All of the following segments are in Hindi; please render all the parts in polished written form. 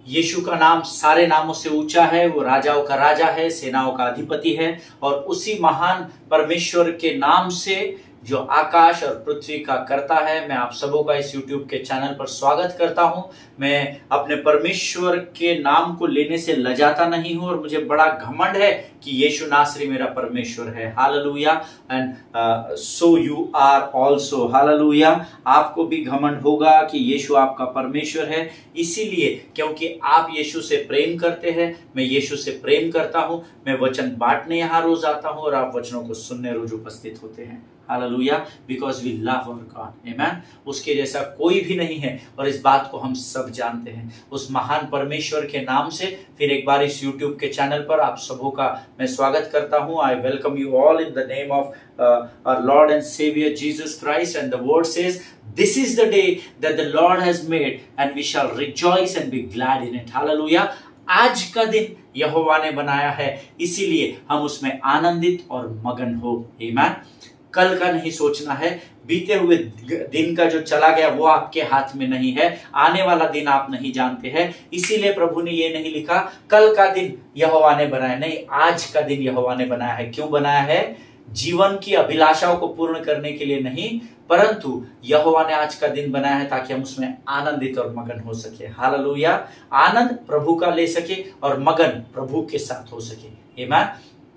यीशु का नाम सारे नामों से ऊंचा है। वो राजाओं का राजा है, सेनाओं का अधिपति है। और उसी महान परमेश्वर के नाम से जो आकाश और पृथ्वी का करता है, मैं आप सबों का इस YouTube के चैनल पर स्वागत करता हूं। मैं अपने परमेश्वर के नाम को लेने से लजाता नहीं हूं और मुझे बड़ा घमंड है कि यीशु नासरी मेरा परमेश्वर है। Hallelujah. And so you are also. Hallelujah. आपको भी घमंड होगा कि यीशु आपका परमेश्वर है, इसीलिए क्योंकि आप यीशु से प्रेम करते हैं, मैं यीशु से प्रेम करता हूं। मैं वचन बांटने यहाँ रोज आता हूं और आप वचनों को सुनने रोज उपस्थित होते हैं। Hallelujah. Because we love our God. Amen. उसके जैसा कोई भी नहीं है और इस बात को हम सब जानते हैं। उस महान परमेश्वर के नाम से फिर एक बार इस YouTube के चैनल पर आप सबों का मैं स्वागत करता हूं। I welcome you all in the name of our Lord and Savior Jesus Christ, and the word says, this is the day that the Lord has made and we shall rejoice and be glad in it. Hallelujah. आज का दिन यहोवा ने बनाया है, इसीलिए हम उसमें आनंदित और मगन हो। आमीन। कल का नहीं सोचना है, बीते हुए दिन का जो चला गया वो आपके हाथ में नहीं है, आने वाला दिन आप नहीं जानते हैं। इसीलिए प्रभु ने ये नहीं लिखा कल का दिन यहोवा ने बनाया, नहीं, आज का दिन यहोवा ने बनाया है। क्यों बनाया है? जीवन की अभिलाषाओं को पूर्ण करने के लिए नहीं, परंतु यहोवा ने आज का दिन बनाया है ताकि हम उसमें आनंदित और मगन हो सके। हालेलुया। आनंद प्रभु का ले सके और मगन प्रभु के साथ हो सके। आमीन।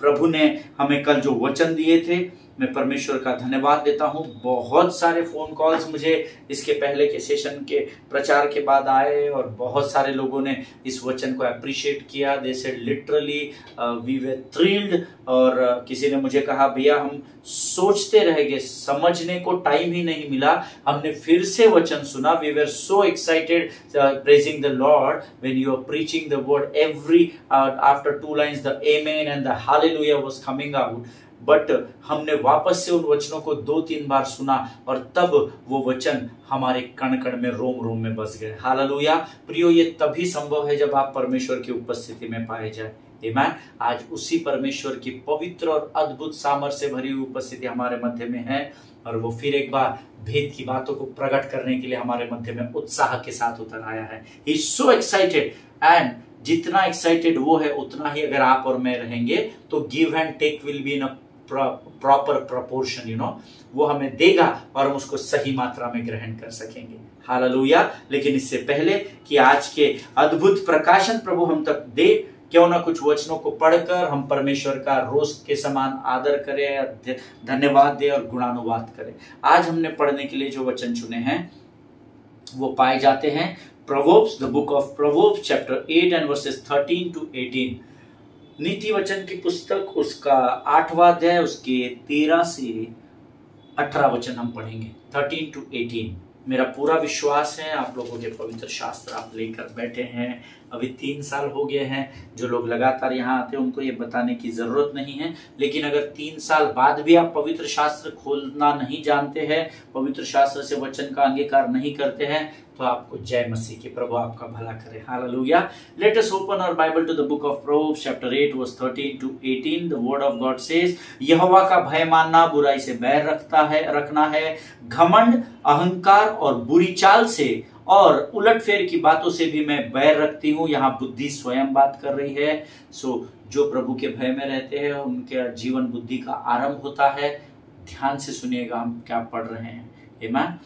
प्रभु ने हमें कल जो वचन दिए थे, मैं परमेश्वर का धन्यवाद देता हूं। बहुत सारे फोन कॉल्स मुझे इसके पहले के सेशन के प्रचार के बाद आए और बहुत सारे लोगों ने इस वचन को अप्रिशिएट किया। They said literally we were thrilled. और किसी ने मुझे कहा भैया हम सोचते रह गए, समझने को टाइम ही नहीं मिला, हमने फिर से वचन सुना। We were so excited praising the lord when you are preaching the word every after 2 lines the amen and the hallelujah was coming out. But हमने वापस से उन वचनों को 2-3 बार सुना और तब वो वचन हमारे कण कण में, रोम रोम में बस गए। हालेलुया। प्रियो, ये तभी संभव है जब आप परमेश्वर की उपस्थिति में पाए जाए। आमीन। आज उसी परमेश्वर की पवित्र और अद्भुत सामर्थ्य से भरी हुई उपस्थिति हमारे मध्य में है और वो फिर एक बार भेद की बातों को प्रकट करने के लिए हमारे मध्य में उत्साह के साथ उतर आया है। He is so excited, and जितना एक्साइटेड वो है उतना ही अगर आप और मैं रहेंगे तो give and take will be in a proper proportion, you know. वो हमें देगा और हम उसको सही मात्रा में ग्रहण कर सकेंगे। हालेलुया। लेकिन इससे पहले कि आज के अद्भुत प्रकाशन प्रभु हम तक दे, क्यों ना कुछ वचनों को पढ़कर हम परमेश्वर का रोज के समान आदर करें, धन्यवाद दे और गुणानुवाद करें। आज हमने पढ़ने के लिए जो वचन चुने हैं वो पाए जाते हैं proverbs, the book of Proverbs chapter 8 and versus 13 to 18। नीति वचन की पुस्तक उसका 8वां अध्याय, उसके 13 से 18 वचन हम पढ़ेंगे, 13 to 18। मेरा पूरा विश्वास है आप लोगों के पवित्र शास्त्र आप लेकर बैठे हैं। अभी 3 साल हो गए हैं। जो लोग लगातार यहाँ आते हैं उनको ये बताने की जरूरत नहीं है, लेकिन अगर 3 साल बाद भी आप पवित्र शास्त्र खोलना नहीं जानते हैं, पवित्र शास्त्र से वचन का अंगीकार नहीं करते हैं, तो आपको जय मसीह की, प्रभु आपका भला करे। Hallelujah. Let us open our Bible to the book of Proverbs chapter 8 verse 13 to 18। The word of God says, यहोवा का भय मानना बुराई से बैर रखना है। घमंड, अहंकार और बुरी चाल से और उलटफेर की बातों से भी मैं बैर रखती हूँ। यहाँ बुद्धि स्वयं बात कर रही है। सो जो प्रभु के भय में रहते हैं उनके जीवन बुद्धि का आरंभ होता है। ध्यान से सुनिएगा हम क्या पढ़ रहे हैं। आमीन।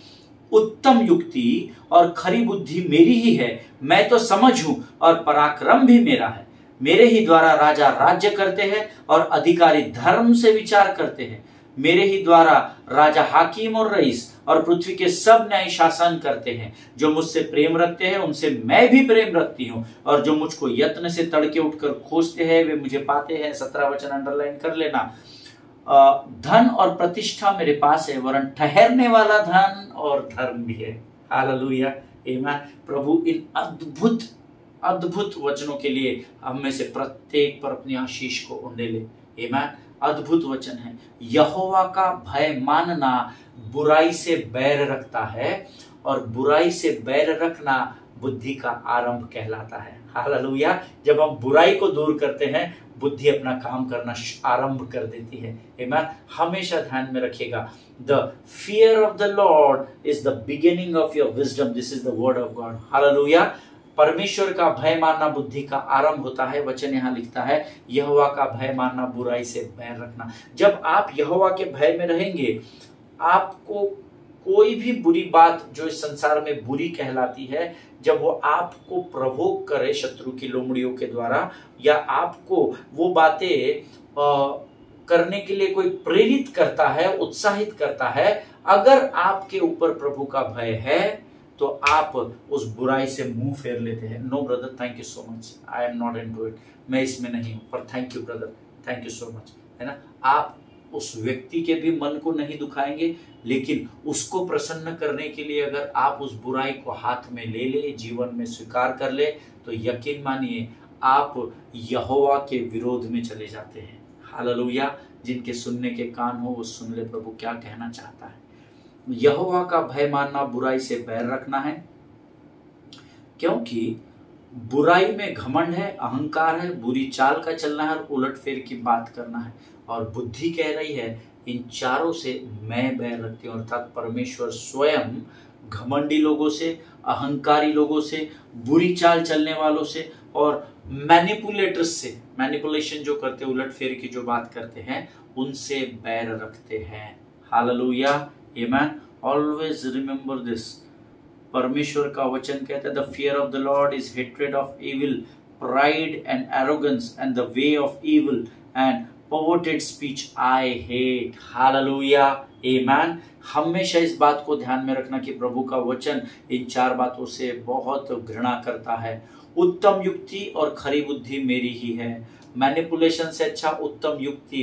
उत्तम युक्ति और खरी बुद्धि मेरी ही है, मैं तो समझ हूं और पराक्रम भी मेरा है। मेरे ही द्वारा राजा राज्य करते हैं और अधिकारी धर्म से विचार करते हैं। मेरे ही द्वारा राजा हाकिम और रईस और पृथ्वी के सब न्याय शासन करते हैं। जो मुझसे प्रेम रखते हैं उनसे मैं भी प्रेम रखती हूँ, और जो मुझको यत्न से तड़के उठकर खोजते हैं वे मुझे पाते हैं। 17 वचन अंडरलाइन कर लेना। धन और प्रतिष्ठा मेरे पास है, वरन ठहरने वाला धन और धर्म भी है। हालेलुया। आमीन। प्रभु इन अद्भुत अद्भुत वचनों के लिए हम में से प्रत्येक पर अपनी आशीष को उंडे ले। आमीन। अद्भुत वचन है। यहोवा का भय मानना बुराई से बैर रखता है और बुराई से बैर रखना बुद्धि का आरंभ कहलाता है। हालेलुया। जब हम बुराई को दूर करते हैं बुद्धि अपना काम करना आरंभ कर देती है। आमीन। हमेशा ध्यान में रखिएगा, the fear of the Lord is the beginning of your wisdom. This is the word of God. Hallelujah. परमेश्वर का भय मानना बुद्धि का आरंभ होता है। वचन यहाँ लिखता है यहोवा का भय मानना, बुराई से बैर रखना। जब आप यहोवा के भय में रहेंगे, आपको कोई भी बुरी बात जो इस संसार में बुरी कहलाती है, जब वो आपको प्रवोक करे शत्रु की लोमड़ियों के द्वारा, या आपको वो बातें करने के लिए कोई प्रेरित करता है, उत्साहित करता है, अगर आपके ऊपर प्रभु का भय है तो आप उस बुराई से मुंह फेर लेते हैं। No brother, thank you so much, I am not into it, मैं इसमें नहीं हूं, पर thank you brother, thank you so much, है ना। आप उस व्यक्ति के भी मन को नहीं दुखाएंगे, लेकिन उसको प्रसन्न करने के लिए अगर आप उस बुराई को हाथ में ले ले, जीवन में स्वीकार कर ले, तो यकीन मानिए आप यहोवा के विरोध में चले जाते हैं। हालेलुया। जिनके सुनने के कान हो वो सुन ले प्रभु क्या कहना चाहता है। यहोवा का भय मानना, बुराई से बैर रखना है, क्योंकि बुराई में घमंड है, अहंकार है, बुरी चाल का चलना है और उलटफेर की बात करना है। और बुद्धि कह रही है इन चारों से मैं बैर रखती हूं, अर्थात परमेश्वर स्वयं घमंडी लोगों से, अहंकारी लोगों से, बुरी चाल चलने वालों से और मैनिपुलेटर्स से, मैनिपुलेशन जो करते, उलटफेर की जो बात करते हैं, उनसे बैर रखते हैं। Hallelujah, amen. Always remember this. परमेश्वर का वचन कहता है the fear of the Lord is hatred of evil, pride and arrogance and the way of evil and perverted speech I hate। Hallelujah, amen. हमेशा इस बात को ध्यान में रखना कि प्रभु का वचन इन चार बातों से बहुत घृणा करता है। उत्तम युक्ति और खरी बुद्धि मेरी ही है। मैनिपुलेशन से अच्छा उत्तम युक्ति,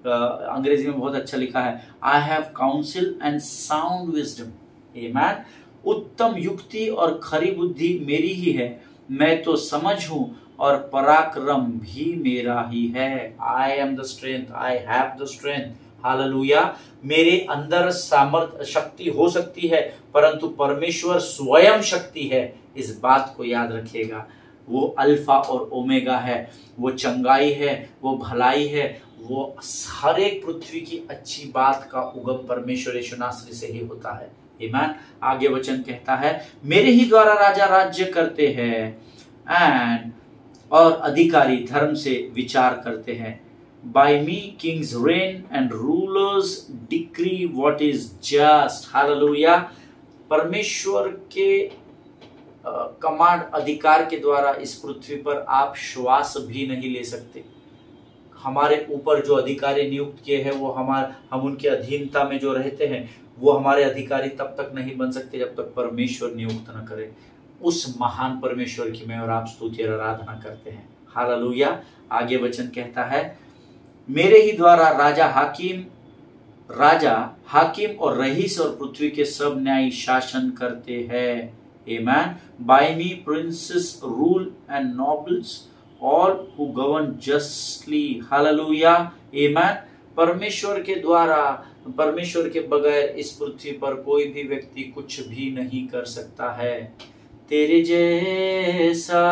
अंग्रेजी में बहुत अच्छा लिखा है, I have counsel and sound wisdom. Amen. उत्तम युक्ति और खरी बुद्धि मेरी ही है, मैं तो समझ हूं और पराक्रम भी मेरा ही है। I am the strength, I have the strength. Hallelujah. मेरे अंदर सामर्थ शक्ति हो सकती है, परंतु परमेश्वर स्वयं शक्ति है। इस बात को याद रखिएगा। वो अल्फा और ओमेगा है, वो चंगाई है, वो भलाई है, वो हर एक पृथ्वी की अच्छी बात का उगम परमेश्वर यीशु नासरी से ही होता है। आमीन। आगे वचन कहता है मेरे ही द्वारा राजा राज्य करते हैं एंड और अधिकारी धर्म से विचार करते हैं। By me kings reign and rulers decree what is just. Hallelujah. परमेश्वर के कमांड, अधिकार के द्वारा इस पृथ्वी पर आप श्वास भी नहीं ले सकते। हमारे ऊपर जो अधिकारी नियुक्त किए हैं वो हम उनके अधीनता में जो रहते हैं वो हमारे अधिकारी तब तक नहीं बन सकते जब तक परमेश्वर नियुक्त न करे। उस महान परमेश्वर की मैं और आप स्तुति और आराधना करते हैं। हालेलुया। आगे वचन कहता है मेरे ही द्वारा राजा हाकिम और रईस और पृथ्वी के सब न्यायी शासन करते हैं। Amen. By me princes rule and nobles all who govern justly. Hallelujah. Amen. परमेश्वर के द्वारा, परमेश्वर के बगैर इस पृथ्वी पर कोई भी व्यक्ति कुछ भी नहीं कर सकता है। तेरे जैसा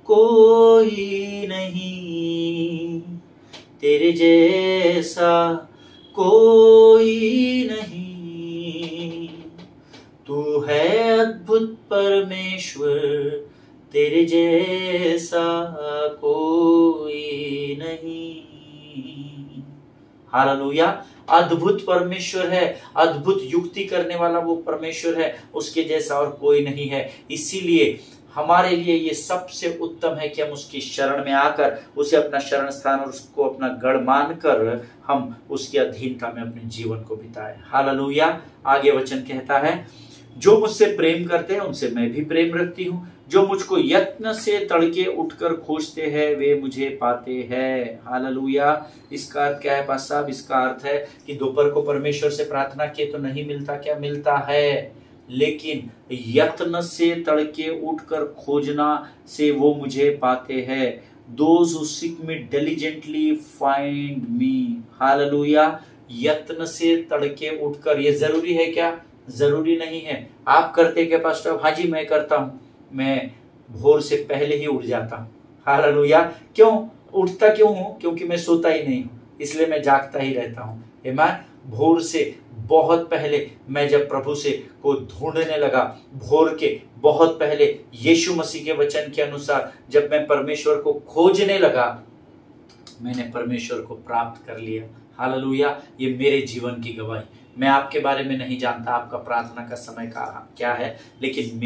कोई नहीं, तेरे जैसा कोई नहीं, तू है अद्भुत परमेश्वर, तेरे जैसा कोई नहीं। हालेलुया। अद्भुत परमेश्वर है, अद्भुत युक्ति करने वाला वो परमेश्वर है, उसके जैसा और कोई नहीं है। इसीलिए हमारे लिए ये सबसे उत्तम है कि हम उसकी शरण में आकर उसे अपना शरण स्थान और उसको अपना गढ़ मानकर हम उसकी अधीनता में अपने जीवन को बिताएं। हालेलुया। आगे वचन कहता है जो मुझसे प्रेम करते हैं उनसे मैं भी प्रेम रखती हूँ, जो मुझको यत्न से तड़के उठकर खोजते हैं वे मुझे पाते हैं। हालेलुया। इसका अर्थ क्या है पास साहब? इसका अर्थ है कि दोपहर को परमेश्वर से प्रार्थना किए तो नहीं मिलता, क्या मिलता है, लेकिन यत्न से तड़के उठकर खोजना से वो मुझे पाते हैं। Those who seek me diligently find me। Hallelujah. यत्न से तड़के उठकर, ये जरूरी है क्या? जरूरी नहीं है। आप करते क्या पास्टर? हाँ जी मैं करता हूं, मैं भोर से पहले ही उठ जाता हूं। हालेलुया। क्यों उठता क्यों हूं? क्योंकि मैं सोता ही नहीं हूं, इसलिए मैं जागता ही रहता हूं। आमीन। भोर से बहुत पहले मैं जब प्रभु से को ढूंढने लगा, भोर के बहुत पहले यीशु मसीह के वचन के अनुसार जब मैं परमेश्वर को खोजने लगा, मैंने परमेश्वर को प्राप्त कर लिया। हालेलुया। ये मेरे जीवन की गवाही। मैं आपके बारे में नहीं जानता आपका प्रार्थना का समय क्या है, लेकिन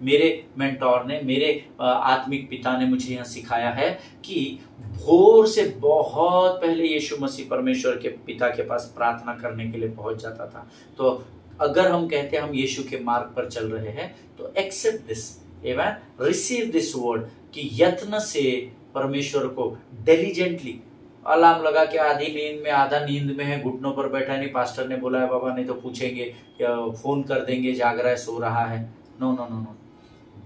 मेरे मेंटोर ने, मेरे आत्मिक पिता ने मुझे यह सिखाया है कि भोर से बहुत पहले यीशु मसीह परमेश्वर के पिता के पास प्रार्थना करने के लिए पहुंच जाता था। तो अगर हम कहते हैं हम यीशु के मार्ग पर चल रहे हैं, तो एक्सेप्ट दिस, एवं रिसीव दिस वर्ड कि यत्न से परमेश्वर को डिलीजेंटली, अलार्म लगा के आधी नींद में आधा नींद में है, घुटनों पर बैठा नहीं, पास्टर ने बोला है बाबा नहीं तो पूछेंगे या फोन कर देंगे, जाग रहा है, सो रहा है। No no no no,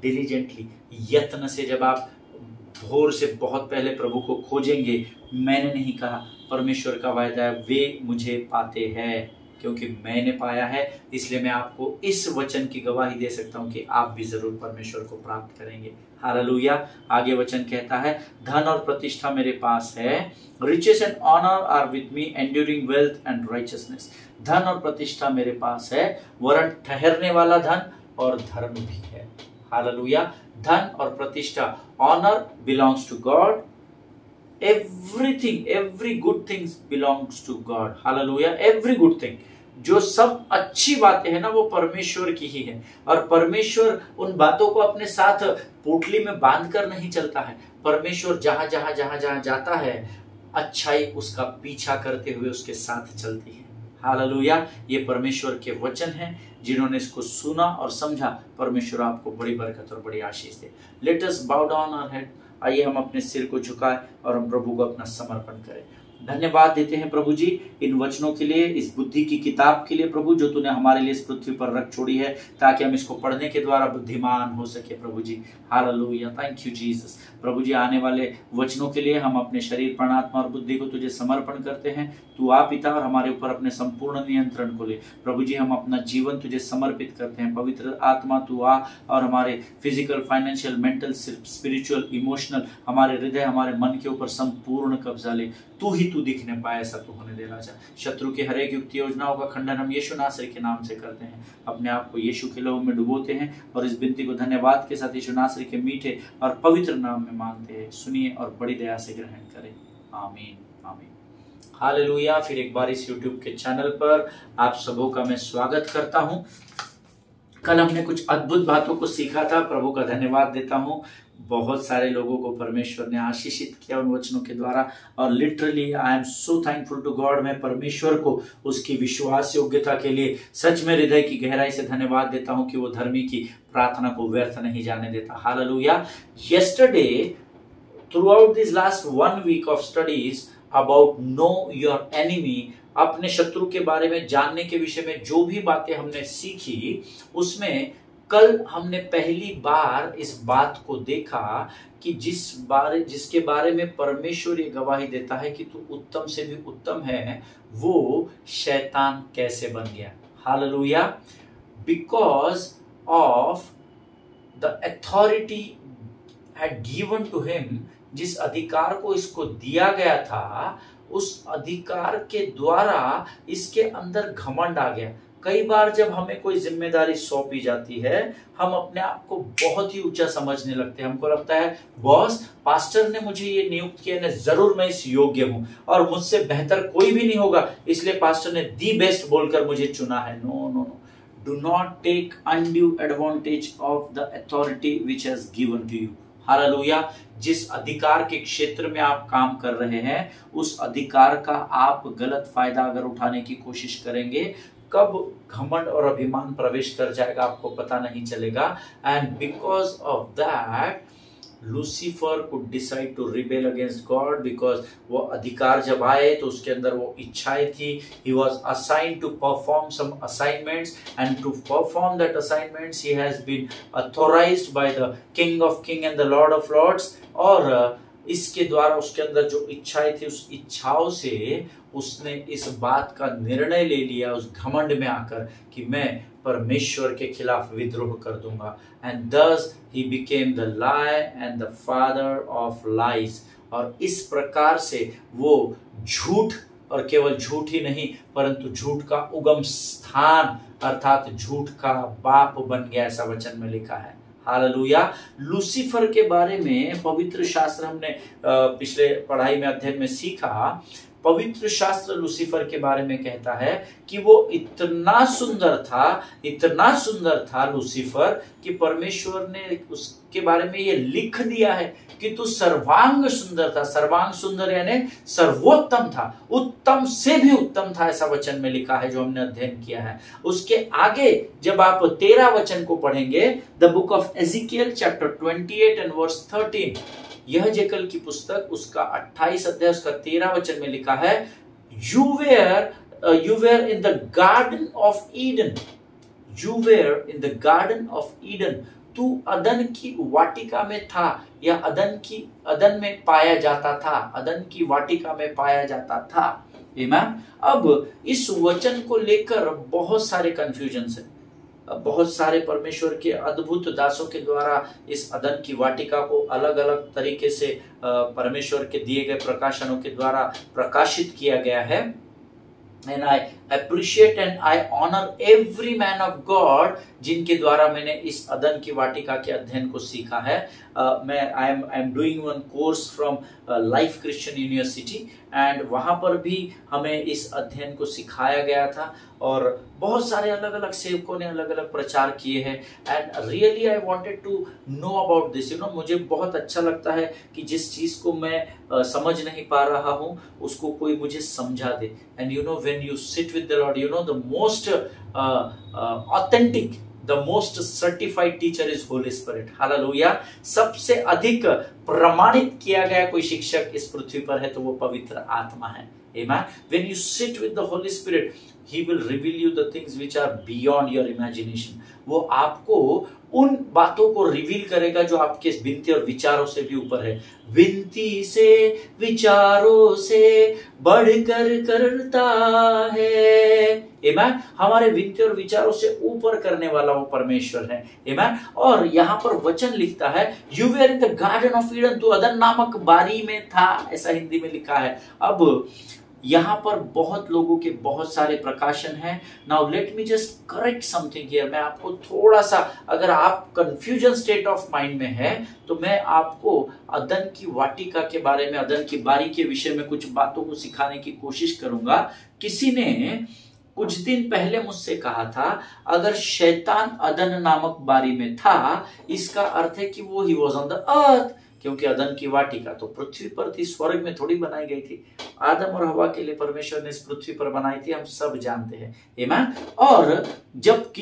diligently, यत्न से जब आप भोर से बहुत पहले प्रभु को खोजेंगे, मैंने नहीं कहा, परमेश्वर का वायदा है, वे मुझे पाते हैं क्योंकि मैंने पाया है। इसलिए मैं आपको इस वचन की गवाही दे सकता हूं कि आप भी जरूर परमेश्वर को प्राप्त करेंगे। हालेलुया। आगे वचन कहता है, धन और प्रतिष्ठा मेरे पास है, riches and honor are with me, enduring wealth and righteousness। धन और प्रतिष्ठा मेरे पास है, वरन ठहरने वाला धन और धर्म भी है। हालेलुया। धन और प्रतिष्ठा, honour belongs to God, everything, every good things belongs to God। Hallelujah. every good thing, जो सब अच्छी बातें हैं ना, वो परमेश्वर की ही है। और परमेश्वर उन बातों को अपने साथ पोटली में बांध कर नहीं चलता है। परमेश्वर जहां जहां जाता है, अच्छाई उसका पीछा करते हुए उसके साथ चलती है। हालेलुया। ये परमेश्वर के वचन हैं, जिन्होंने इसको सुना और समझा, परमेश्वर आपको बड़ी बरकत और बड़ी आशीष दे। लेट अस बाउ डाउन आवर हेड। आइए हम अपने सिर को झुकाएं और हम प्रभु को अपना समर्पण करें। धन्यवाद देते हैं प्रभु जी इन वचनों के लिए, इस बुद्धि की किताब के लिए प्रभु, जो तूने हमारे लिए इस पृथ्वी पर रख छोड़ी है, ताकि हम इसको पढ़ने के द्वारा बुद्धिमान हो सके प्रभु ji. Hallelujah. Thank you Jesus. प्रभु जी, आने वाले वचनों के लिए हम अपने शरीर, प्राण, आत्मा और बुद्धि को तुझे समर्पण करते हैं। तू आ पिता और हमारे ऊपर अपने संपूर्ण नियंत्रण को ले प्रभु जी। हम अपना जीवन तुझे समर्पित करते हैं। पवित्र आत्मा तू आ और हमारे physical, financial, mental, spiritual, emotional, हमारे हृदय, हमारे मन के ऊपर संपूर्ण कब्जा ले। तू ही तू दिखने पाए, ऐसा तू होने दे राजा। शत्रु के हर एक युक्ति योजनाओं का खंडन हम यीशु नासरी के नाम से करते हैं। अपने आप को यीशु के लहू में डुबोते हैं और इस विनती को धन्यवाद के साथ यीशु नासरी के मीठे और पवित्र नाम में मांगते हैं। सुनिए और बड़ी दया से ग्रहण करें। आमीन आमीन। हालेलुया। फिर एक बार इस YouTube के चैनल पर आप सबों का मैं स्वागत करता हूं। कल हमने कुछ अद्भुत बातों को सीखा था। प्रभु का धन्यवाद देता हूं, बहुत सारे लोगों को परमेश्वर ने आशीषित किया उन वचनों के द्वारा। और literally I am so thankful to God. मैं परमेश्वर को उसकी विश्वास योग्यता के लिए सच में हृदय की गहराई से धन्यवाद देता हूं कि वो धर्मी की प्रार्थना को व्यर्थ नहीं जाने देता। Hallelujah. Yesterday, through this last 1 week of studies about know your enemy, अपने शत्रु के बारे में जानने के विषय में जो भी बातें हमने सीखी, उसमें कल हमने पहली बार इस बात को देखा कि जिसके बारे में परमेश्वर ये गवाही देता है कि तू उत्तम से भी उत्तम है, वो शैतान कैसे बन गया। Hallelujah. Because of the authority had given to him, जिस अधिकार को इसको दिया गया था, उस अधिकार के द्वारा इसके अंदर घमंड आ गया। कई बार जब हमें कोई जिम्मेदारी सौंपी जाती है, हम अपने आप को बहुत ही ऊंचा समझने लगते हैं। हमको लगता है बॉस, पास्टर ने मुझे ये नियुक्त किया है, जरूर मैं इस योग्य हूं और मुझसे बेहतर कोई भी नहीं होगा, इसलिए पास्टर ने दी बेस्ट बोलकर मुझे चुना है। No no no, do not take undue advantage of the authority which has given to you. Hallelujah. जिस अधिकार के क्षेत्र में आप काम कर रहे हैं, उस अधिकार का आप गलत फायदा अगर उठाने की कोशिश करेंगे, कब घमंड और अभिमान प्रवेश कर जाएगा आपको पता नहीं चलेगा। And because of that Lucifer could decide to rebel against God, because वो अधिकार जब आए तो उसके अंदर वो इच्छाएं थी। He was assigned to perform some assignments, and to perform that assignments he has been authorised by the king of king and the lord of lords. और इसके द्वारा उसके अंदर जो इच्छाएं थी, उस इच्छाओं से उसने इस बात का निर्णय ले लिया उस घमंड में आकर कि मैं परमेश्वर के खिलाफ विद्रोह कर दूंगा। And thus he became the lie and the father of lies। और इस प्रकार से वो झूठ और केवल झूठ ही नहीं परंतु झूठ का उगम स्थान अर्थात झूठ का बाप बन गया, ऐसा वचन में लिखा है। हालेलुया। लूसीफर के बारे में पवित्र शास्त्र हमने पिछले पढ़ाई में अध्ययन में सीखा। पवित्र शास्त्र लूसीफर के बारे में कहता है कि वो इतना सुंदर था लूसीफर कि परमेश्वर ने उसके बारे में ये लिख दिया है कि तू सर्वांग सुंदर था। सर्वांग सुंदर यानी सर्वोत्तम था, उत्तम से भी उत्तम था, ऐसा वचन में लिखा है जो हमने अध्ययन किया है। उसके आगे जब आप 13 वचन को पढ़ेंगे, the book of Ezekiel chapter 28 and verse 13, यह जेकल की पुस्तक उसका 28 अध्याय उसका 13 वचन में लिखा है, you were in the garden of Eden, you were in the garden of Eden, तू अदन की वाटिका में था या अदन में पाया जाता था, अदन की वाटिका में पाया जाता था। आमीन। अब इस वचन को लेकर बहुत सारे कंफ्यूजन्स है, बहुत सारे परमेश्वर के अद्भुत दासों के द्वारा इस अदन की वाटिका को अलग अलग तरीके से परमेश्वर के दिए गए प्रकाशनों के द्वारा प्रकाशित किया गया है। And I appreciate and I honor every man of God जिनके द्वारा मैंने इस अदन की वाटिका के अध्ययन को सीखा है। I am doing one course from Life Christian University and वहाँ पर भी हमें इस अध्ययन को सिखाया गया था और बहुत सारे अलग अलग सेवकों ने अलग अलग प्रचार किए हैं। And really I wanted to know about this, मुझे बहुत अच्छा लगता है कि जिस चीज को मैं समझ नहीं पा रहा हूँ उसको कोई मुझे समझा दे। And when you sit with the Lord, the most authentic, the most certified teacher is Holy Spirit. Hallelujah. सबसे अधिक प्रमाणित किया गया कोई शिक्षक इस पृथ्वी पर है तो वो पवित्र आत्मा है। Amen. When you sit with the Holy Spirit, He will reveal you the things which are beyond your imagination. वो आपको उन बातों को रिवील करेगा जो आपके विनती और विचारों से भी ऊपर है। विनती से विचारों से बढ़कर करता है। आमीन। हमारे विनती और विचारों से ऊपर करने वाला वो परमेश्वर है। आमीन। और यहाँ पर वचन लिखता है, you were in the garden of Eden, तू अदन नामक बारी में था, ऐसा हिंदी में लिखा है। अब यहाँ पर बहुत लोगों के बहुत सारे प्रकाशन हैं। Now let me just correct something here. मैं आपको थोड़ा सा, अगर आप कंफ्यूजन स्टेट ऑफ माइंड में है तो मैं आपको अदन की वाटिका के बारे में, अदन की बारी के विषय में कुछ बातों को सिखाने की कोशिश करूंगा। किसी ने कुछ दिन पहले मुझसे कहा था, अगर शैतान अदन नामक बारी में था इसका अर्थ है कि वो ही वाज ऑन द अर्थ, क्योंकि अदन की वाटिका तो पृथ्वी पर थी, स्वर्ग में थोड़ी बनाई गई थी। आदम और हवा के लिए परमेश्वर ने इस पृथ्वी पर बनाई थी, हम सब जानते हैं। आमीन। और जब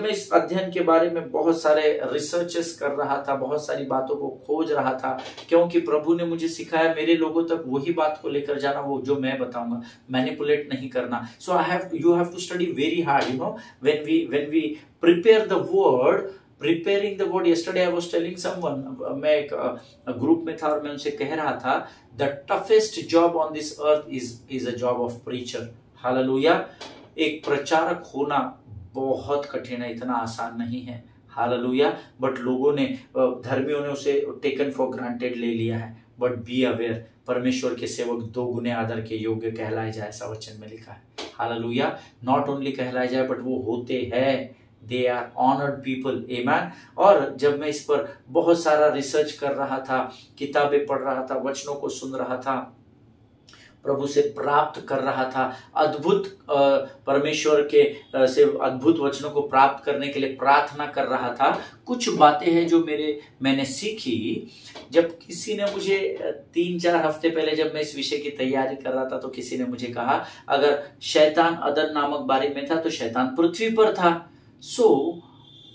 मैं इस अध्ययन के बारे में बहुत सारे रिसर्चेस कर रहा था, बहुत सारी बातों को खोज रहा था, क्योंकि प्रभु ने मुझे सिखाया मेरे लोगों तक वही बात को लेकर जाना, वो जो मैं बताऊंगा, मैनिपुलेट नहीं करना। So you have to study very hard, when we prepare the word, preparing the word. Yesterday I was telling someone, मैं एक ग्रुप में था और मैं उनसे कह रहा था, the toughest job on this earth is a job of preacher. Hallelujah. एक प्रचारक होना बहुत कठिन है, इतना आसान नहीं है। हालेलुया। बट लोगों ने, धर्मियों ने उसे टेकन फॉर ग्रांटेड ले लिया है। बट बी अवेयर, परमेश्वर के सेवक 2 गुने आदर के योग्य कहलाए जाए, ऐसा वचन में लिखा है। हालेलुया। नॉट ओनली कहलाए जाए बट वो होते हैं। They are honored people. Amen. और जब मैं इस पर बहुत सारा रिसर्च कर रहा था, किताबें पढ़ रहा था, वचनों को सुन रहा था, प्रभु से प्राप्त कर रहा था, अद्भुत परमेश्वर के से अद्भुत वचनों को प्राप्त करने के लिए प्रार्थना कर रहा था, कुछ बातें हैं जो मैंने सीखी। जब किसी ने मुझे 3-4 हफ्ते पहले जब मैं इस विषय की तैयारी कर रहा था तो किसी ने मुझे कहा, अगर शैतान अदन नामक बारी में था तो शैतान पृथ्वी पर था, सो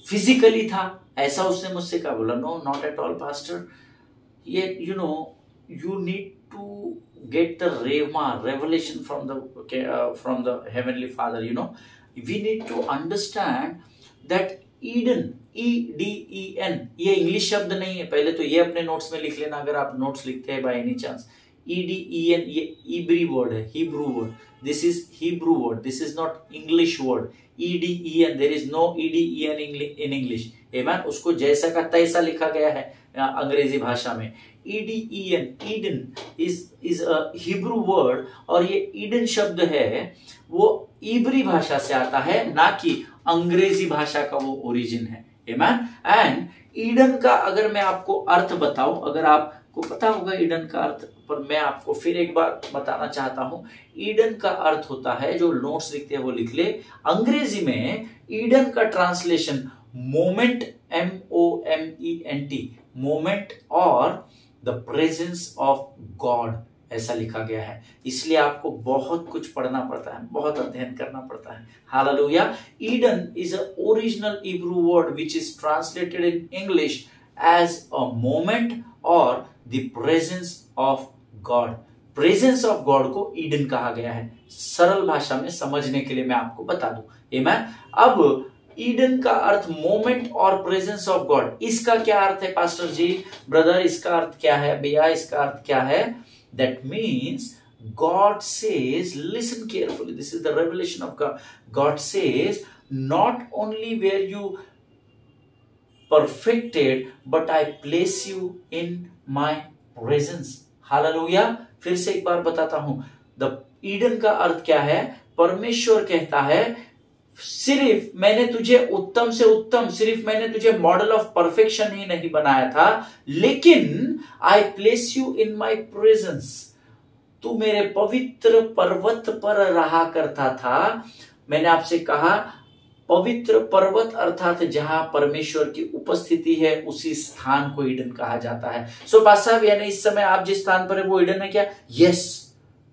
फिजिकली था, ऐसा उसने मुझसे कहा। बोला, no, not at all pastor, ये you need to get the revelation from the heavenly Father. We need to understand that Eden, EDEN, ये इंग्लिश शब्द नहीं है। पहले तो ये अपने नोट्स में लिख लेना अगर आप नोट्स लिखते हैं बाय एनी चांस। EDEN ये इब्री वर्ड है, Hebrew word. This is Hebrew word, this is not English word. EDEN, there is no EDEN in English। आमीन। उसको जैसा का तैसा लिखा गया है। अंग्रेजी भाषा में। E D E N, Eden is a Hebrew word, और ये ईडन शब्द है वो इब्री भाषा से आता है, ना कि अंग्रेजी भाषा का वो ओरिजिन है। आमेन। एंड ईडन का अगर मैं आपको अर्थ बताऊं, अगर आपको पता होगा ईडन का अर्थ, पर मैं आपको फिर एक बार बताना चाहता हूं। ईडन का अर्थ होता है, जो नोट्स लिखते हैं वो लिख ले, अंग्रेजी में ईडन का ट्रांसलेशन मोमेंट, MOMENT, मोमेंट और द प्रेजेंस ऑफ गॉड, ऐसा लिखा गया है। इसलिए आपको बहुत कुछ पढ़ना पड़ता है, बहुत अध्ययन करना पड़ता है। Hallelujah. Eden is a original Hebrew word which is translated in English as a moment और the presence of God. Presence of God को ईडन कहा गया है। सरल भाषा में समझने के लिए मैं आपको बता दूं। आमेन। अब ईडन का अर्थ मोमेंट और प्रेजेंस ऑफ गॉड, इसका क्या अर्थ है पास्टर जी? ब्रदर, इसका अर्थ क्या है भैया? इसका अर्थ क्या है? That means God says, listen carefully, this is the revelation of God. God says, not only were you perfected, but I place you in my presence. Hallelujah. फिर से एक बार बताता हूं। The ईडन का अर्थ क्या है? परमेश्वर कहता है, सिर्फ मैंने तुझे उत्तम से उत्तम, सिर्फ मैंने तुझे मॉडल ऑफ परफेक्शन ही नहीं बनाया था, लेकिन I place you in my presence. तू मेरे पवित्र पर्वत पर रहा करता था। मैंने आपसे कहा पवित्र पर्वत अर्थात जहां परमेश्वर की उपस्थिति है, उसी स्थान को ईडन कहा जाता है। सो पास साहब, यानी इस समय आप जिस स्थान पर है वो ईडन है क्या? Yes.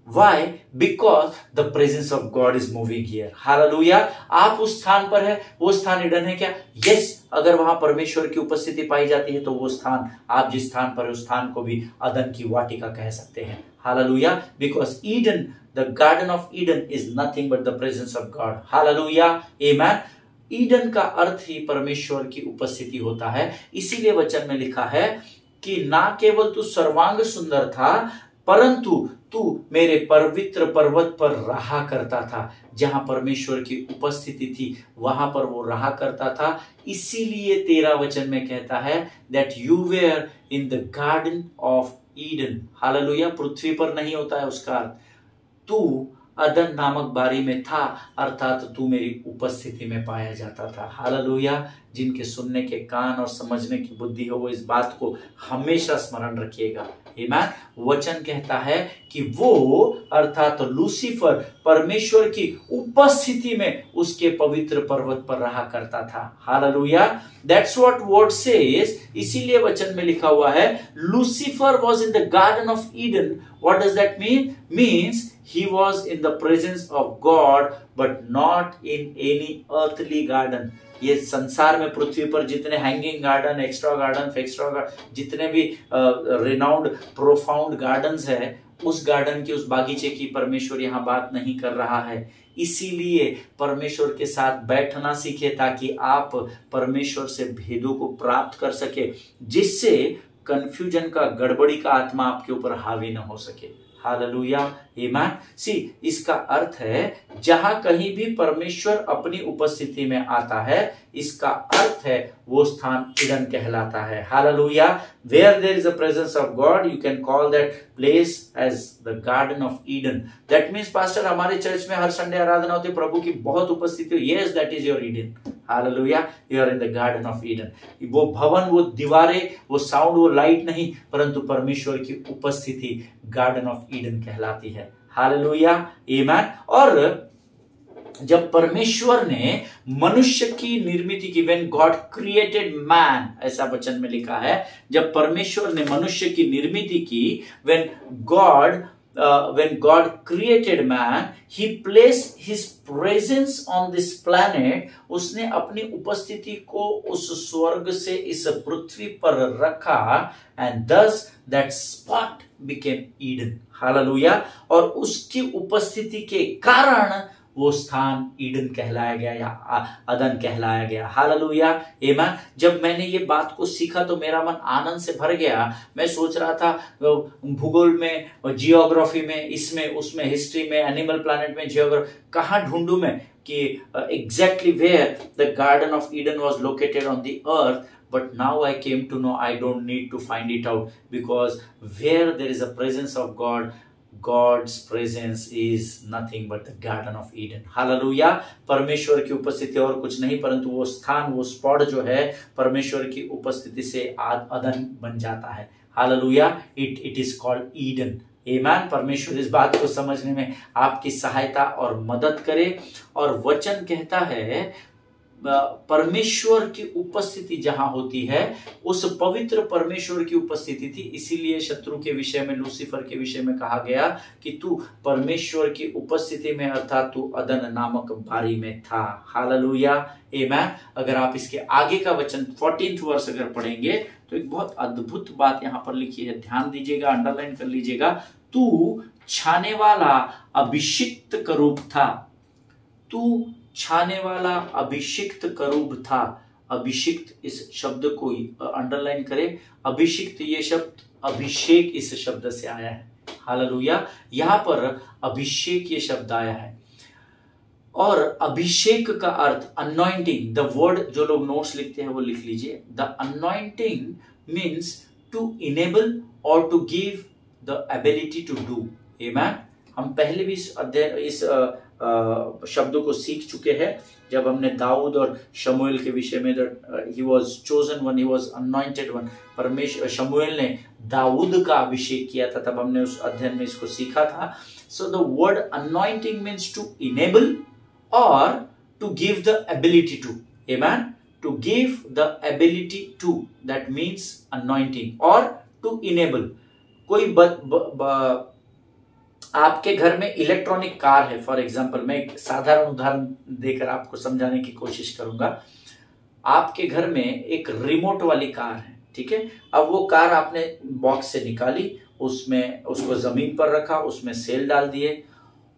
Why? Because the presence of God is moving here. Hallelujah. आप उस स्थान पर है, वो स्थान ईडन है क्या? Yes. अगर वहां परमेश्वर की उपस्थिति पाई जाती है तो वो स्थान, आप जिस स्थान पर है उस स्थान को भी अदन की वाटिका कह सकते हैं। Hallelujah. Because Eden, the Garden of Eden is nothing but the presence of God. Hallelujah. Amen. Eden का अर्थ ही परमेश्वर की उपस्थिति होता है। इसीलिए वचन में लिखा है कि ना केवल तू सर्वांग सुंदर था, परंतु तू मेरे पवित्र पर्वत पर रहा करता था। जहां परमेश्वर की उपस्थिति थी वहां पर वो रहा करता था। इसीलिए 13 वचन में कहता है that you were in the garden of Eden. Hallelujah. पृथ्वी पर नहीं होता है उसका अर्थ, तू अदन नामक बारी में था, अर्थात तू मेरी उपस्थिति में पाया जाता था। हालेलुया। जिनके सुनने के कान और समझने की बुद्धि हो वो इस बात को हमेशा स्मरण रखिएगा। आमीन। वचन कहता है कि वो अर्थात लूसीफर परमेश्वर की उपस्थिति में उसके पवित्र पर्वत पर रहा करता था। Hallelujah. That's what word says. इसीलिए वचन में लिखा हुआ है Lucifer was in the garden of Eden. What does that mean? Means he was in the presence of God but not in any earthly garden. ये संसार में पृथ्वी पर जितने हैंगिंग गार्डन, एक्स्ट्रा गार्डन, फेक्स्ट्रा गार्डन, जितने भी रिनाउंड प्रोफाउंड गार्डन्स है, उस गार्डन की, उस बागीचे की परमेश्वर यहाँ बात नहीं कर रहा है। इसीलिए परमेश्वर के साथ बैठना सीखे ताकि आप परमेश्वर से भेदों को प्राप्त कर सके, जिससे कंफ्यूजन का, गड़बड़ी का आत्मा आपके ऊपर हावी न हो सके। हालेलुया। आमीन। सी, इसका अर्थ है जहां कहीं भी परमेश्वर अपनी उपस्थिति में आता है, इसका अर्थ है वो स्थान ईडन कहलाता है। Hallelujah. Where there is the presence of God you can call that place as the garden of Eden. That means pastor हमारे चर्च में हर संडे आराधना होती है, प्रभु की बहुत उपस्थिति हो। Yes, that is your Eden. Hallelujah. You are in the garden of Eden. वो भवन, वो दीवारें, वो साउंड, वो लाइट नहीं, परंतु परमेश्वर की उपस्थिति गार्डन ऑफ ईडन कहलाती है। हालेलुया। आमीन। और जब परमेश्वर ने मनुष्य की निर्मित की, व्हेन गॉड क्रिएटेड मैन, ऐसा वचन में लिखा है, जब परमेश्वर ने मनुष्य की निर्मित की, when God created man, he placed his presence on this planet. उसने अपनी उपस्थिति को उस स्वर्ग से इस पृथ्वी पर रखा, and thus that spot became Eden. Hallelujah. और उसकी उपस्थिति के कारण वो स्थान ईडन कहलाया गया या अदन कहलाया गया। हालेलुया। आमीन। जब मैंने ये बात को सीखा तो मेरा मन आनंद से भर गया। मैं सोच रहा था भूगोल में, जियोग्राफी में, इसमें उसमें, हिस्ट्री में, एनिमल प्लैनेट में, जियोग्राफी, कहाँ ढूंढूं मैं कि exactly where the garden of Eden was located on the earth. but now I came to know I don't need to find it out, because where there is a presence of God, God's presence is nothing but the Garden of Eden. Hallelujah. परमेश्वर की उपस्थिति और कुछ नहीं परंतु वो स्थान, वो स्पॉट जो है परमेश्वर की उपस्थिति से अदन बन जाता है। Hallelujah. It is called Eden. आमीन। परमेश्वर इस बात को समझने में आपकी सहायता और मदद करे। और वचन कहता है परमेश्वर की उपस्थिति जहां होती है, उस पवित्र परमेश्वर की उपस्थिति थी। इसीलिए शत्रु के विषय में, लूसीफर के विषय में कहा गया कि तू परमेश्वर की उपस्थिति में, अर्थात तू अदन नामक बारी में था। हालेलुया। आमीन। अगर आप इसके आगे का वचन 14th वर्ष अगर पढ़ेंगे तो एक बहुत अद्भुत बात यहां पर लिखी है, ध्यान दीजिएगा, अंडरलाइन कर लीजिएगा। तू छाने वाला अभिषिक्त करूब था। तू छाने वाला अभिषिक्त करूब था। अभिषिक्त इस शब्द को अंडरलाइन करें। अभिषिक्त ये शब्द अभिषेक इस शब्द से आया है। हालेलुया। यहां पर अभिषेक ये शब्द आया है और अभिषेक का अर्थ अनॉइंटिंग। द वर्ड, जो लोग नोट्स लिखते हैं वो लिख लीजिए। The anointing means to enable और to give the ability to do. Amen. हम पहले भी इस शब्दों को सीख चुके हैं जब हमने दाऊद और शमूएल के विषय में, he was chosen one, he was anointed one. परमेश्वर, शमूएल ने दाऊद का अभिषेक किया था, तब हमने उस अध्ययन में इसको सीखा था। So the word anointing means to enable और to give the ability to. Amen. To give the ability to, that means anointing, और टू इनेबल। कोई आपके घर में इलेक्ट्रॉनिक कार है, फॉर एग्जांपल, मैं एक साधारण उदाहरण देकर आपको समझाने की कोशिश करूंगा। आपके घर में एक रिमोट वाली कार है, ठीक है। अब वो कार आपने बॉक्स से निकाली, उसमें उसको जमीन पर रखा, उसमें सेल डाल दिए।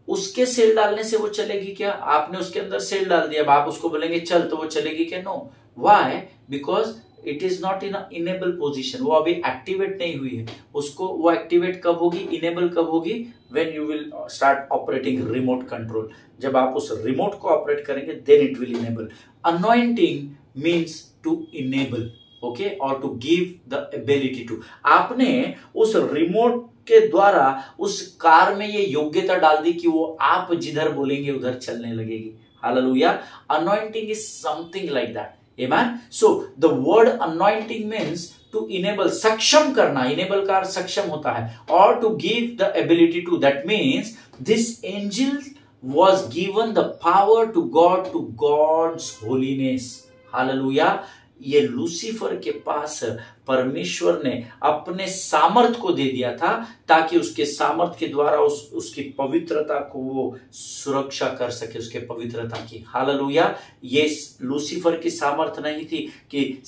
उसके सेल डालने से वो चलेगी क्या? आपने उसके अंदर सेल डाल दिया, अब आप उसको बोलेंगे चल, तो वो चलेगी क्या? No. Why? Because it is not in enable position. वो अभी एक्टिवेट नहीं हुई है। उसको वो एक्टिवेट कब होगी, इनेबल कब होगी? When you will start operating remote control. जब आप उस रिमोट को ऑपरेट करेंगे then it will enable. Anointing means to enable, okay, और to give the ability to. आपने उस रिमोट के द्वारा उस कार में ये योग्यता डाल दी कि वो आप जिधर बोलेंगे उधर चलने लगेगी। Hallelujah. Anointing is something like that. Amen. So the word anointing means to enable, सक्षम करना। enable का सक्षम होता है, और to give the ability to, that means this angel was given the power to God's holiness. Hallelujah. ये लूसीफर के पास परमेश्वर ने अपने सामर्थ को दे दिया था ताकि उसके सामर्थ के द्वारा उसकी पवित्रता को वो सुरक्षा कर सके, उसके पवित्रता की। हालेलुया। ये लूसीफर की सामर्थ नहीं थी कि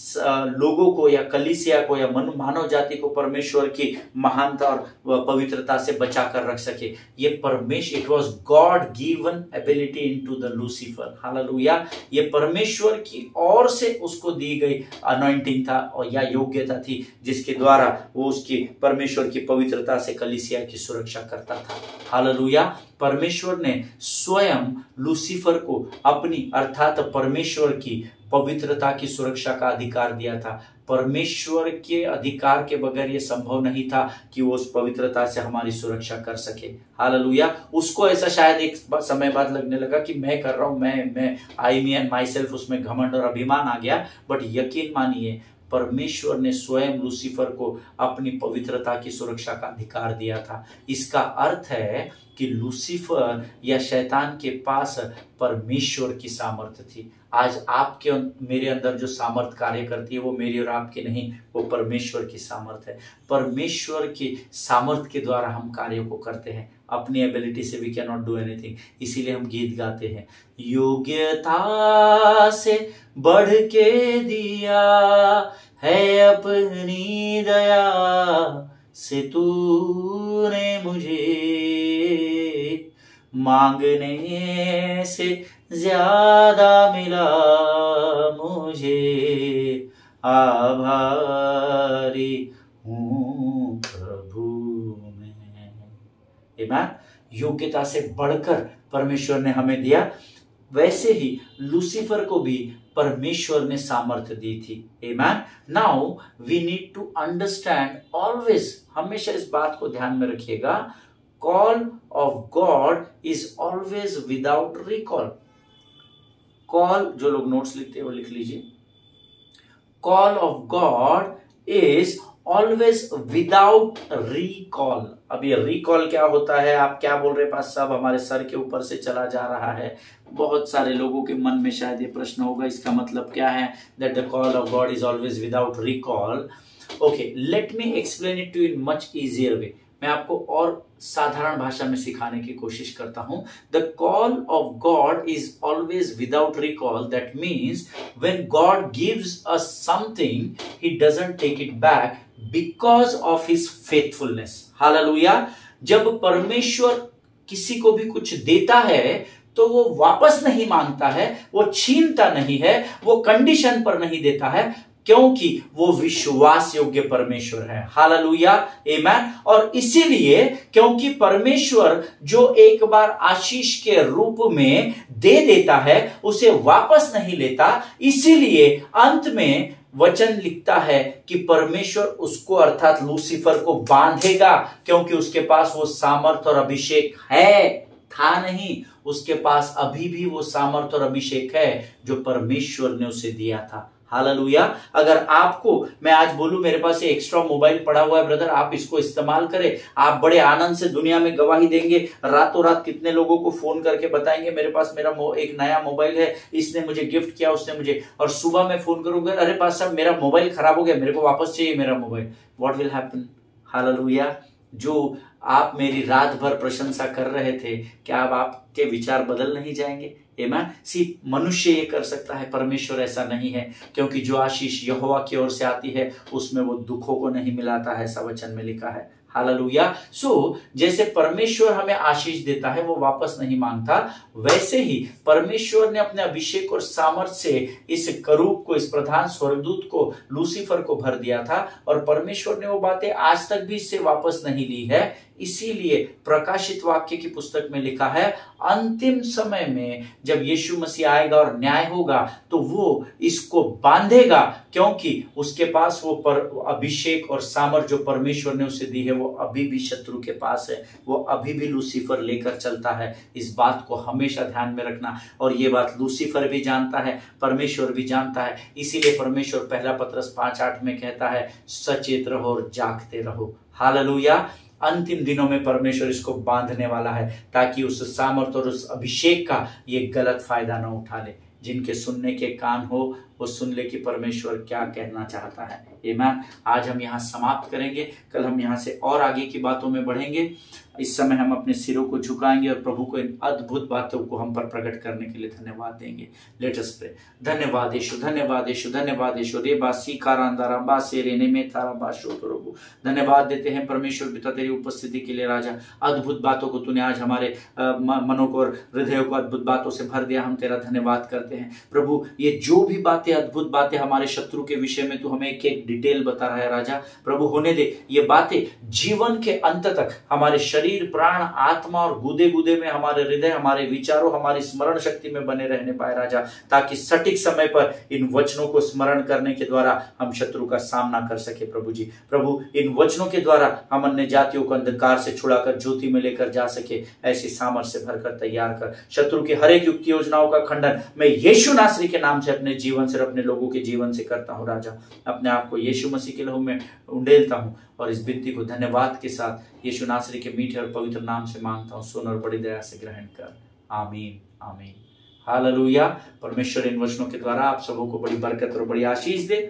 लोगों को या कलीसिया को या मानव जाति को परमेश्वर की महानता और पवित्रता से बचा कर रख सके। ये परमेश्वर, it was God given ability into the Lucifer. Hallelujah. ये परमेश्वर की ओर से उसको दी गई अनॉइंटिंग था और या योग्यता थी, जिसके द्वारा वो उसकी परमेश्वर की पवित्रता से कलीसिया की सुरक्षा करता था। हालेलुया। परमेश्वर ने स्वयं लूसीफर को अपनी, अर्थात परमेश्वर की पवित्रता की सुरक्षा का अधिकार दिया था। परमेश्वर के अधिकार के बगैर यह संभव नहीं था कि वो उस पवित्रता से हमारी सुरक्षा कर सके। हालेलुया। उसको ऐसा शायद एक समय बाद लगने लगा कि मैं कर रहा हूं, मैं आई मी एंड माई सेल्फ, उसमें घमंड और अभिमान आ गया। बट यकीन मानिए, परमेश्वर ने स्वयं लूसीफर को अपनी पवित्रता की सुरक्षा का अधिकार दिया था। इसका अर्थ है कि लूसीफर या शैतान के पास परमेश्वर की सामर्थ्य थी। आज आपके मेरे अंदर जो सामर्थ्य कार्य करती है वो मेरी और आपकी नहीं, वो परमेश्वर की सामर्थ्य है। परमेश्वर की सामर्थ्य के द्वारा हम कार्यों को करते हैं। अपनी एबिलिटी से we can not do anything. इसीलिए हम गीत गाते हैं, योग्यता से बढ़ के दिया है अपनी दया से तूने मुझे, मांगने से ज्यादा मिला मुझे, आभारी हूँ प्रभु मैं। आमीन। योग्यता से बढ़कर परमेश्वर ने हमें दिया। वैसे ही लूसीफर को भी परमेश्वर ने सामर्थ्य दी थी। Amen. Now we need to understand always, हमेशा इस बात को ध्यान में रखिएगा, call of God is always without recall. Call, जो लोग नोट्स लिखते हैं वो लिख लीजिए, call of God is always without recall. अब ये रिकॉल क्या होता है, आप क्या बोल रहे हैं पास साहब, हमारे सर के ऊपर से चला जा रहा है। बहुत सारे लोगों के मन में शायद ये प्रश्न होगा, इसका मतलब क्या है, that the call of God is always without recall. Okay, let me explain it to in much easier way. मैं आपको और साधारण भाषा में सिखाने की कोशिश करता हूं। The call of God is always without recall, that means when God gives us something he doesn't take it back because of his faithfulness. Hallelujah. जब परमेश्वर किसी को भी कुछ देता है तो वो वापस नहीं मांगता है, वो छीनता नहीं है, वो कंडीशन पर नहीं देता है, क्योंकि वो विश्वास योग्य परमेश्वर है। हालेलुया, आमेन। और इसीलिए क्योंकि परमेश्वर जो एक बार आशीष के रूप में दे देता है उसे वापस नहीं लेता, इसीलिए अंत में वचन लिखता है कि परमेश्वर उसको अर्थात लूसीफर को बांधेगा, क्योंकि उसके पास वो सामर्थ और अभिषेक है, था नहीं, उसके पास अभी भी वो सामर्थ और अभिषेक है जो परमेश्वर ने उसे दिया था। हालेलुया। अगर आपको मैं आज बोलूं मेरे पास ये एक्स्ट्रा मोबाइल पड़ा हुआ है ब्रदर, आप इसको इस्तेमाल करें, आप बड़े आनंद से दुनिया में गवाही देंगे, रातों रात कितने लोगों को फोन करके बताएंगे मेरे पास मेरा एक नया मोबाइल है, इसने मुझे गिफ्ट किया, उसने मुझे, और सुबह मैं फोन करूंगा, अरे पास साहब मेरा मोबाइल खराब हो गया, मेरे को वापस चाहिए मेरा mobile. What will happen? Hallelujah. जो आप मेरी रात भर प्रशंसा कर रहे थे, क्या अब आपके विचार बदल नहीं जाएंगे? आमेन। सिर्फ मनुष्य ये कर सकता है, परमेश्वर ऐसा नहीं है, क्योंकि जो आशीष यहोवा की ओर से आती है उसमें वो दुखों को नहीं मिलाता है, ऐसा वचन में लिखा है। हालेलुया। सो जैसे परमेश्वर हमें आशीष देता है वो वापस नहीं मांगता, वैसे ही परमेश्वर ने अपने अभिषेक और सामर्थ से इस करूब को, इस प्रधान स्वर्गदूत को, लूसीफर को भर दिया था, और परमेश्वर ने वो बातें आज तक भी इससे वापस नहीं ली है। इसीलिए प्रकाशित वाक्य की पुस्तक में लिखा है, अंतिम समय में जब यीशु मसीह आएगा और न्याय होगा तो वो इसको बांधेगा, क्योंकि उसके पास वो अभिषेक और सामर्थ जो परमेश्वर ने उसे दी है वो अभी भी शत्रु के पास है, वो अभी भी लूसीफर लेकर चलता है। इस बात को हमेशा ध्यान में रखना, और ये बात लूसीफर भी जानता है, परमेश्वर भी जानता है। इसीलिए परमेश्वर पहला पत्रस 5:8 में कहता है, सचेत रहो और जागते रहो। हालेलुया। अंतिम दिनों में परमेश्वर इसको बांधने वाला है, ताकि उस सामर्थ और उस अभिषेक का ये गलत फायदा न उठा ले। जिनके सुनने के कान हो वो सुन ले कि परमेश्वर क्या कहना चाहता है। आमीन। आज हम यहाँ समाप्त करेंगे, कल हम यहाँ से और आगे की बातों में बढ़ेंगे। इस समय हम अपने सिरों को झुकाएंगे और प्रभु को इन अद्भुत बातों को हम पर प्रकट करने के लिए धन्यवाद देंगे। Let us pray. धन्यवाद यीशु, धन्यवाद यीशु, धन्यवाद यीशु। रे बासी कारांदारा बासे रेने में तारा बाशो प्रभु, धन्यवाद देते हैं परमेश्वर पिता तेरी उपस्थिति के लिए। राजा, अद्भुत बातों को तूने आज हमारे मनों को और हृदयों को अद्भुत बातों से भर दिया, हम तेरा धन्यवाद करते हैं प्रभु। ये जो भी बातें, अद्भुत बातें हमारे शत्रु के विषय में तू हमें एक एक डिटेल बता रहा है राजा, प्रभु होने दे ये बातें जीवन के अंत तक हमारे शरीर, प्राण, आत्मा और गुदे गुदे में, हमारे हृदय, हमारे विचारों, हमारी स्मरण शक्ति में बने रहने पाए राजा, ताकि सटीक समय पर इन वचनों को स्मरण करने के द्वारा हम शत्रु का सामना कर सके। प्रभु जी, प्रभु इन वचनों के द्वारा हम अन्य जातियों को अंधकार से छुड़ाकर ज्योति में लेकर जा सके, ऐसी सामर्थ्य से भरकर तैयार कर। शत्रु की हर एक युक्ति योजनाओं का खंडन मैं यीशु नासरी के नाम से अपने जीवन से, अपने लोगों के जीवन से करता हूं राजा। अपने आप को यीशु मसीह के लहू में उंडेलता हूं और इस विनती को धन्यवाद के साथ यीशु नासरी के मीठे और पवित्र नाम से मांगता हूं। सुन और बड़ी दया से ग्रहण कर। आमीन, आमीन। हालेलुया। परमेश्वर इन वचनों के द्वारा आप सबों को बड़ी बरकत और बड़ी आशीष दे।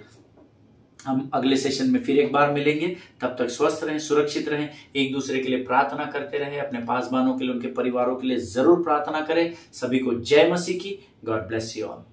हम अगले सेशन में फिर एक बार मिलेंगे, तब तक स्वस्थ रहें, सुरक्षित रहें, एक दूसरे के लिए प्रार्थना करते रहें। अपने पासबानों के लिए, उनके परिवारों के लिए जरूर प्रार्थना करें। सभी को जय मसीह की। God bless you all.